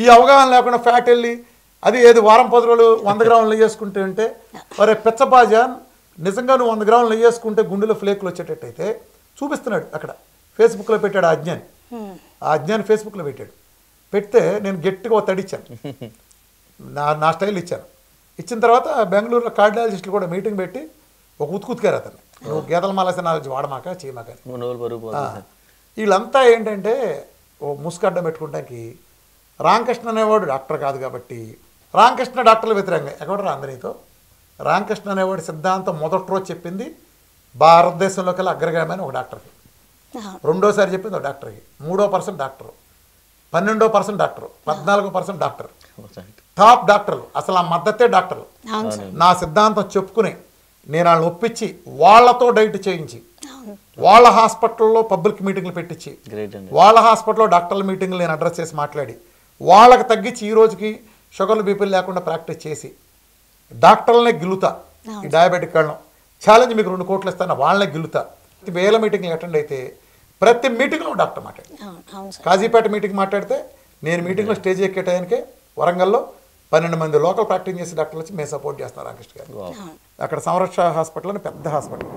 ఈ అవగాహన లేకుండా ఫ్యాట్ వెళ్ళి అది ఏది వారం 10 రోజులు 100 గ్రాములు నెయ్యి వేసుకుంటే ఉంటే, ఒరే పిచ్చబాజా నిజంగా నువ్వు 100 గ్రాములు నెయ్యి వేసుకుంటే గుండెలో ఫ్లేకులు వచ్చేటట్టయితే చూపిస్తున్నాడు అక్కడ. ఫేస్బుక్లో పెట్టాడు ఆ అజ్ఞాని ఫేస్బుక్లో పెడితే నేను గట్టిగా ఒక తడిచ్చాను, నా స్టైల్ ఇచ్చాను. ఇచ్చిన తర్వాత బెంగళూరులో కార్డియాలజిస్టులు కూడా మీటింగ్ పెట్టి ఒక ఉతుకుతుకారు అతను, నువ్వు గేదల మాలసిన నాలెడ్జ్ వాడమాక చేయమాక. వీళ్ళంతా ఏంటంటే ఓ ముసుగడ్డం పెట్టుకోవడానికి, రామకృష్ణ అనేవాడు డాక్టర్ కాదు కాబట్టి రామకృష్ణ డాక్టర్లు వ్యతిరేకంగా ఎక్కడ అందరితో రామకృష్ణ అనేవాడు సిద్ధాంతం మొదటి రోజు చెప్పింది భారతదేశంలో కల్లా అగ్రగామని ఒక డాక్టర్కి, రెండోసారి చెప్పింది ఒక డాక్టర్కి, 3% డాక్టరు, 12% డాక్టరు, 14% డాక్టర్, టాప్ డాక్టర్లు, అసలు ఆ మద్దతే డాక్టర్లు. నా సిద్ధాంతం చెప్పుకుని నేను వాళ్ళని ఒప్పించి వాళ్ళతో డైట్ చేయించి వాళ్ళ హాస్పిటల్లో పబ్లిక్ మీటింగ్లు పెట్టించి వాళ్ళ హాస్పిటల్లో డాక్టర్ల మీటింగ్లు నేను అడ్రస్ చేసి మాట్లాడి వాళ్ళకి తగ్గించి ఈ రోజుకి షుగర్లు బీపీలు లేకుండా ప్రాక్టీస్ చేసి డాక్టర్లనే గిల్లుతా. ఈ డయాబెటిక్ వెళ్ళడం ఛాలెంజ్ మీకు 2 కోట్లు ఇస్తాను, వాళ్ళనే గిల్లుతా. 1000 మీటింగ్లు అటెండ్ అయితే ప్రతి మీటింగ్లో డాక్టర్ మాట్లాడి, కాజీపేట మీటింగ్ మాట్లాడితే నేను మీటింగ్లో స్టేజ్ ఎక్కే టైంకే వరంగల్లో 12 మంది లోకల్ ప్రాక్టీస్ చేసే డాక్టర్లు వచ్చి మేము సపోర్ట్ చేస్తున్నారు రామకృష్ణ గారు. అక్కడ సంరక్ష హాస్పిటల్ అని పెద్ద హాస్పిటల్,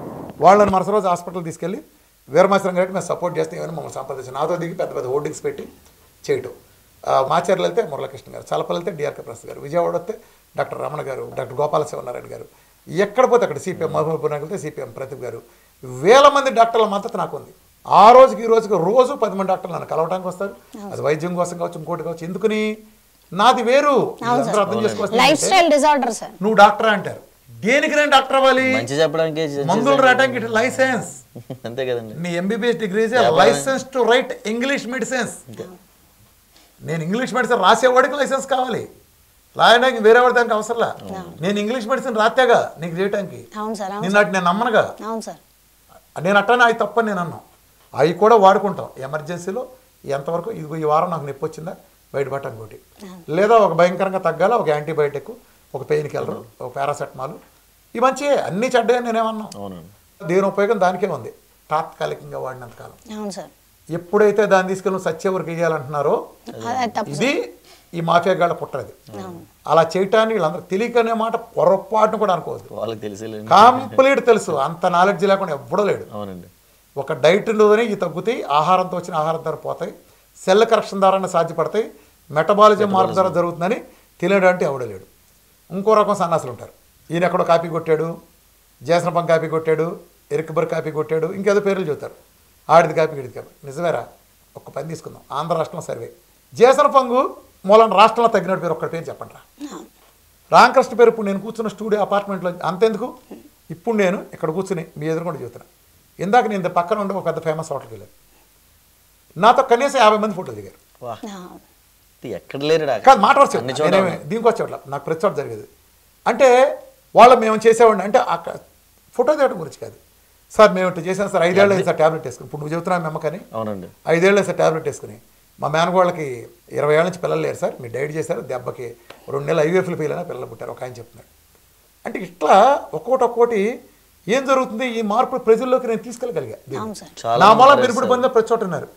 వాళ్ళని మరుస రోజు హాస్పిటల్ తీసుకెళ్ళి వీరమాశ్వరం గారికి మేము సపోర్ట్ చేస్తే ఏమైనా మమ్మల్ని సంప్రదించి నాతో దిగి పెద్ద పెద్ద హోర్డింగ్స్ పెట్టి చేయటం. మాచర్లు వెళ్తే మురళకృష్ణ గారు, చలపల్లి వెళ్తే డిఆర్కే ప్రసాద్ గారు, విజయవాడ వస్తే డాక్టర్ రమణ గారు, డాక్టర్ గోపాల శివనారాయణ గారు, ఎక్కడ పోతే అక్కడ సిపిఎం మహబూబ్ నగర్ వెళ్తే సిపిఎం ప్రదీప్ గారు, వేల మంది డాక్టర్ల మద్దతు నాకు ఉంది. ఆ రోజుకి ఈ రోజుకి రోజు 10 మంది డాక్టర్లు నన్ను కలవడానికి వస్తారు. అది వైద్యం కోసం కావచ్చు, ఇంకోటి కావచ్చు. ఎందుకుని నాది వేరు, అర్థం చేసుకోవచ్చు. నువ్వు డాక్టర్ అంటారు, దేనికి నేను డాక్టర్ అవ్వాలి? మందులు రావడానికి లైసెన్స్, అంతే కదండి. నీ MBBS degree licence to write English medicines. నేను ఇంగ్లీష్ మెడిసిన్ రాసేవాడికి లైసెన్స్ కావాలి, రాయడానికి వేరే వాడి దానికి అవసరంలా. నేను ఇంగ్లీష్ మెడిసిన్ రాతేగా నీకు చేయడానికి, నేను నమ్మనుగా. నేను అట్టానే అవి తప్పని నేను అన్నాను. అవి కూడా వాడుకుంటాం ఎమర్జెన్సీలో. ఎంతవరకు ఇదిగో ఈ వారం నాకు నొప్పి వచ్చిందా బయటపడటం ఒకటి, లేదా ఒక భయంకరంగా తగ్గాల ఒక యాంటీబయాటిక్, ఒక పెయిన్ కిల్లర్, ఒక పారాసెటమాల్, ఇవి మంచివే, అన్నీ చెడ్డాయని నేనేమన్నా. దేని ఉపయోగం దానికే ఉంది, తాత్కాలికంగా వాడినంతకాలం. ఎప్పుడైతే దాన్ని తీసుకెళ్ళి సత్యవరకు వేయాలంటున్నారో ఇది ఈ మాఫియా గాళ్ళ పుట్టది. అలా చేయటాన్ని వీళ్ళందరూ తెలియకనే మాట పొరపాటును కూడా అనుకోవద్దు, వాళ్ళకి తెలిసి కంప్లీట్ తెలుసు. అంత నాలెడ్జ్ లేకుండా ఎవ్వడో లేడు. ఒక డైట్లోనే ఈ తగ్గుతాయి, ఆహారంతో వచ్చిన ఆహారం ద్వారా పోతాయి, సెల్ కరెక్షన్ ద్వారానే సాధ్యపడతాయి, మెటబాలిజం మార్పు ద్వారా జరుగుతుందని తెలియడంటే ఎవడలేడు. ఇంకో రకం సన్నాసులు ఉంటారు, ఈయన ఎక్కడో కాపీ కొట్టాడు, జేసనపం కాపీ కొట్టాడు, ఎరికబర్ కాపీ కొట్టాడు, ఇంకేదో పేర్లు చెబుతారు, ఆడిది కాపీ ఇడిది కాపీ. నిజమేరా? ఒక్క పని తీసుకుందాం, ఆంధ్ర రాష్ట్రంలో సర్వే, జేసనపంగు మూలన రాష్ట్రంలో తగ్గినట్టు పేరు ఒక్కటి పేరు చెప్పండి రా. రామకృష్ణ పేరు ఇప్పుడు నేను కూర్చున్న స్టూడియో అపార్ట్మెంట్లో అంతెందుకు, ఇప్పుడు నేను ఇక్కడ కూర్చుని మీ ఎదురుకుండా చెబుతున్నా. ఇందాక నేను పక్కన ఉండే ఒక పెద్ద ఫేమస్ హోటల్కి వెళ్ళాను, నాతో కనీసం 50 మంది ఫోటోలు దిగారు. ఎక్కడ లేరు కాదు, మాట వచ్చే దీనికి వచ్చేవాళ్ళ నాకు ప్రతి చోట జరిగేది. అంటే వాళ్ళు మేము చేసేవాడిని అంటే ఫోటో దిగడం గురించి కాదు సార్, మేము ఇట్లా చేసాం సార్, 5 ఏళ్ళు అయింది సార్ ట్యాబ్లెట్ వేసుకుని. ఇప్పుడు నువ్వు చెబుతున్నావు మెమ్మకని, 5 ఏళ్ళు సార్ ట్యాబ్లెట్ వేసుకుని. మా మేనగోళ్ళకి 20 ఏళ్ళ నుంచి పిల్లలు లేరు సార్, మీరు డైట్ చేశారు, దెబ్బకి 2 నెలలు ఐవీఎఫ్లు ఫెయిల్ అయినా పిల్లలు పుట్టారు ఒక ఆయన చెప్తున్నాడు. అంటే ఇట్లా ఒక్కోటి ఏం జరుగుతుంది, ఈ మార్పు ప్రజల్లోకి నేను తీసుకెళ్ళగలిగా. నా వల్ల మీరు ఇప్పుడు పొందిన ప్రతి చోట ఉన్నారు.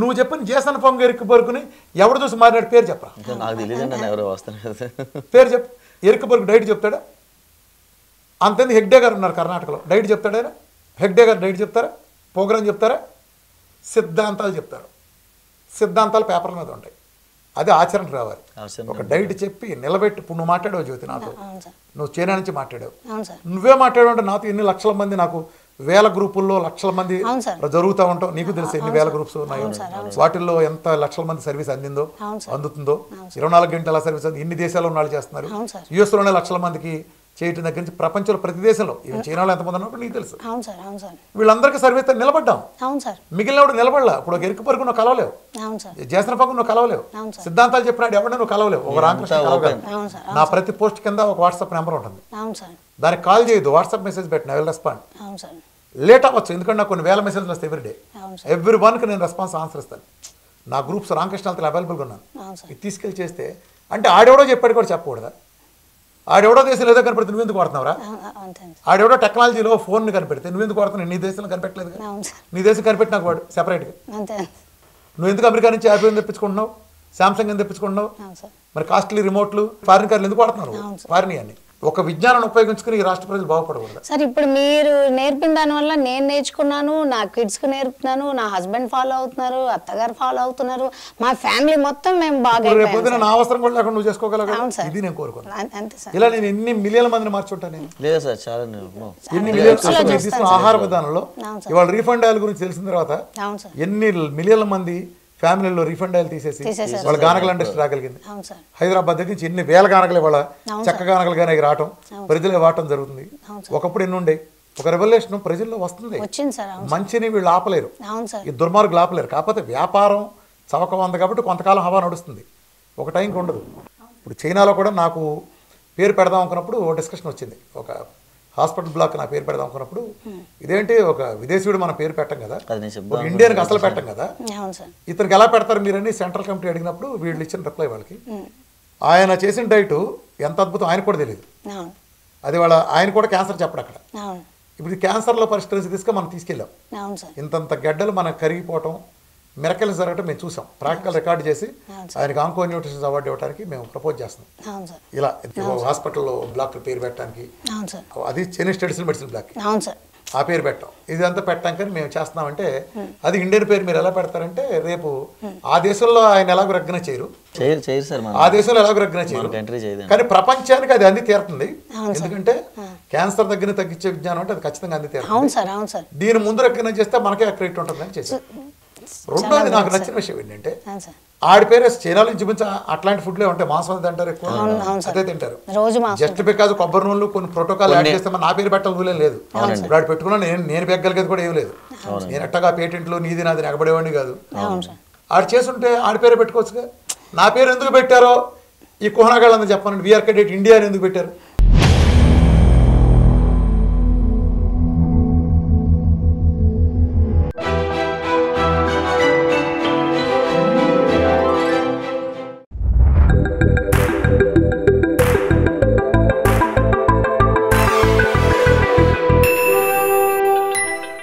నువ్వు చెప్పిన జేసన్ పొంగ ఎరుకబర్గుని ఎవడు చూసి మారినాడు పేరు చెప్పరా, పేరు చెప్పు. ఎరుకబర్గు డైట్ చెప్తాడా? అంతేంది హెగ్డే గారు ఉన్నారు కర్ణాటకలో, డైట్ చెప్తాడా? హెగ్డే గారు డైట్ చెప్తారా? ప్రోగ్రామ్ చెప్తారా? సిద్ధాంతాలు చెప్తారు. సిద్ధాంతాలు పేపర్ల మీద ఉంటాయి, అది ఆచరణ రావాలి. ఒక డైట్ చెప్పి నిలబెట్టి. ఇప్పుడు నువ్వు మాట్లాడావు జ్యోతి నాతో, నువ్వు చైనా నుంచి మాట్లాడావు, నువ్వే మాట్లాడావు అంటే నాతో ఎన్ని లక్షల మంది, నాకు 1000 గ్రూపుల్లో లక్షల మంది జరుగుతూ ఉంటావు. నీకు తెలుసు ఎన్ని 1000 గ్రూప్స్ ఉన్నాయో, వాటిల్లో ఎంత లక్షల మంది సర్వీస్ అందుతుందో, 24 గంటల సర్వీస్ ఇన్ని దేశాల్లో వాళ్ళు చేస్తున్నారు. యుఎస్లోనే లక్షల మందికి చేయటం దగ్గర నుంచి ప్రపంచంలో ప్రతి దేశంలో, ఈవెన్ చైనాలో ఎంతమంది ఉన్నప్పుడు నీకు తెలుసు. వీళ్ళందరికీ సర్వీస్ నిలబడ్డాం, మిగిలినప్పుడు నిలబడలా. ఇప్పుడు ఒక ఎరుకపరుగు నువ్వు కలవలేవు, జేసన పక్క నువ్వు కలవలేవు, సిద్ధాంతాలు చెప్పినాడు ఎవరైనా నువ్వు కలవలేవు. ఒక రామకృష్ణ కలవగలవు. నా ప్రతి పోస్ట్ కింద ఒక వాట్సాప్ నెంబర్ ఉంటుంది, దానికి కాల్ చేయదు, వాట్సాప్ మెసేజ్ పెట్టిన ఐ విల్ రెస్పాండ్. లేట్ అవ్వచ్చు, ఎందుకంటే నాకు కొన్ని 1000 మెసేజ్లు వస్తాయి ఎవ్రీడే. ఎవ్రీ వన్కి నేను రెస్పాన్స్ ఆన్సర్ ఇస్తాను. నా గ్రూప్స్ రామకృష్ణ అవైలబుల్గా ఉన్నాను. ఇది తీసుకెళ్ళి చేస్తే అంటే ఆడెవడో చెప్పాడు కూడా చెప్పకూడదా? ఆడెవడో దేశంలో ఏదో కనిపెడితే నువ్వెందుకు వాడుతున్నావురా? ఆడెవడో టెక్నాలజీలో ఫోన్ కనిపెడితే నువ్వెందుకు వాడుతున్నావు? నీ దేశంలో కనిపెట్టలేదు. నీ దేశం కనిపెట్టినాక వాడు సెపరేట్గా. నువ్వు ఎందుకు అమెరికా నుంచి యాపిల్ తెప్పించుకుంటున్నావు, శాంసంగ్ అని తెప్పించుకుంటున్నావు? మరి కాస్ట్లీ రిమోట్లు ఫారిన్ కార్లు ఎందుకు వాడుతున్నారు? ఫారిన్ అని ఒక విజ్ఞానాన్ని ఉపయోగించుకుని ఈ రాష్ట్ర ప్రజలు బాగుపడకూడదు. సార్ ఇప్పుడు మీరు నేర్పిన దాని వల్ల నేను నేర్చుకున్నాను, నా కిడ్స్ కు నేర్పుతున్నాను, నా హస్బెండ్ ఫాలో అవుతున్నారు, అత్తగారు ఫాలో అవుతున్నారు, మా ఫ్యామిలీ మొత్తం మేము బాగా రేపొద్దున నా అవసరం కూడా లేకుండా నువ్వు చేసుకోగలవు. ఇది నేను కోరుకున్నాను. అంతే సార్. ఇలా నేను ఎన్ని మిలియన్ల మందిని మార్చుంటాను నేను. లేదు సార్ చాలా ఎన్ని మిలియన్స్ తీసుకున్న ఆహార విధానంలో ఇవాళ రీఫండ్ ఆయిల్ గురించి తెలిసిన తర్వాత ఎన్ని మిలియన్ల మంది ఫ్యామిలీలో రీఫండ్ ఆయిల్ తీసేసి వాళ్ళ గానకల ఇండస్ట్రీ రాగలిగింది. హైదరాబాద్ దగ్గర నుంచి ఎన్ని వేల గానకలు వాళ్ళ చెక్క గానకలు కానీ రావటం ప్రజలు వాడటం జరుగుతుంది. ఒకప్పుడు ఎన్ని ఉండే ఒక రెవల్యూషన్ ప్రజల్లో వస్తుంది. మంచిని వీళ్ళు ఆపలేరు, ఈ దుర్మార్గులు ఆపలేరు. కాకపోతే వ్యాపారం చవకం ఉంది కాబట్టి కొంతకాలం హవా నడుస్తుంది, ఒక టైంకి ఉండదు. ఇప్పుడు చైనాలో కూడా నాకు పేరు పెడదాం అనుకున్నప్పుడు డిస్కషన్ వచ్చింది. ఒక హాస్పిటల్ బ్లాక్ నా పేరు పెడదాం అనుకున్నప్పుడు ఇదేంటి ఒక విదేశీయుడు మన పేరు పెట్టం కదా, ఒక ఇండియన్కి అసలు పెట్టం కదా, ఇతనికి ఎలా పెడతారు మీరని సెంట్రల్ కమిటీ అడిగినప్పుడు వీళ్ళు ఇచ్చిన రిప్లై వాళ్ళకి ఆయన చేసిన డైట్ ఎంత అద్భుతం ఆయన కూడా తెలియదు. అది వాళ్ళ ఆయన కూడా క్యాన్సర్ చెప్పడు అక్కడ. ఇప్పుడు క్యాన్సర్లో పరిష్కరించి మనం తీసుకెళ్ళాం. ఇంతంత గడ్డలు మనకు కరిగిపోవటం మిరకలు జరగటం మేము చూసాం. ప్రాక్టికల్ రికార్డ్ చేసి ఆయనకి ఆంకో న్యూట్రిషన్ అవార్డు ఇవ్వడానికి మేము ప్రపోజ్ చేస్తున్నాం. ఇలా హాస్పిటల్లో బ్లాక్ పేరు పెట్టడానికి, అది చైనీస్ ట్రెడిషనల్ మెడిసిన్ బ్లాక్ ఆ పేరు పెట్టాం. ఇదంతా పెట్టాక మేము చేస్తున్నామంటే అది ఇండియన్ పేరు మీరు ఎలా పెడతారంటే రేపు ఆ దేశంలో ఆయన ఎలాగో రగ్గన చేయరు, ఆ దేశంలో ఎలాగో రగ్గన చేయరు, కానీ ప్రపంచానికి అది అంది తీరుతుంది. ఎందుకంటే క్యాన్సర్ దగ్గర తగ్గించే విజ్ఞానం అంటే అది ఖచ్చితంగా అంది తీరుతుంది. దీని ముందు రగ్గన చేస్తే మనకే క్రెడిట్ ఉంటుందని చేశారు. రెండోది నాకు నచ్చిన విషయం ఏంటంటే ఆడి పేరు చైనాలో నుంచి చూపించి అట్లాంటి ఫుడ్లే ఉంటాయి, మాంసం తింటారు ఎక్కువ, అదే తింటారు. జస్ట్ బికాజ్ కొబ్బరి నూనెలు కొన్ని ప్రోటోకాల్ యాడ్ చేస్తే నా పేరు పెట్టాలి రూలేం లేదు. ఇప్పుడు ఆడు పెట్టుకున్నా నేను పెగ్గలిగేది కూడా ఏం లేదు. నేను ఎట్టగా పేటెంట్లు నీది నాది ఎగబడేవాడిని కాదు. ఆడు చేస్తుంటే ఆడి పేరు పెట్టుకోవచ్చుగా. నా పేరు ఎందుకు పెట్టారో ఈ కుహనాగాళ్ళందరూ చెప్పానండి. వీఆర్ కెడెట్ ఇండియా అని ఎందుకు పెట్టారు?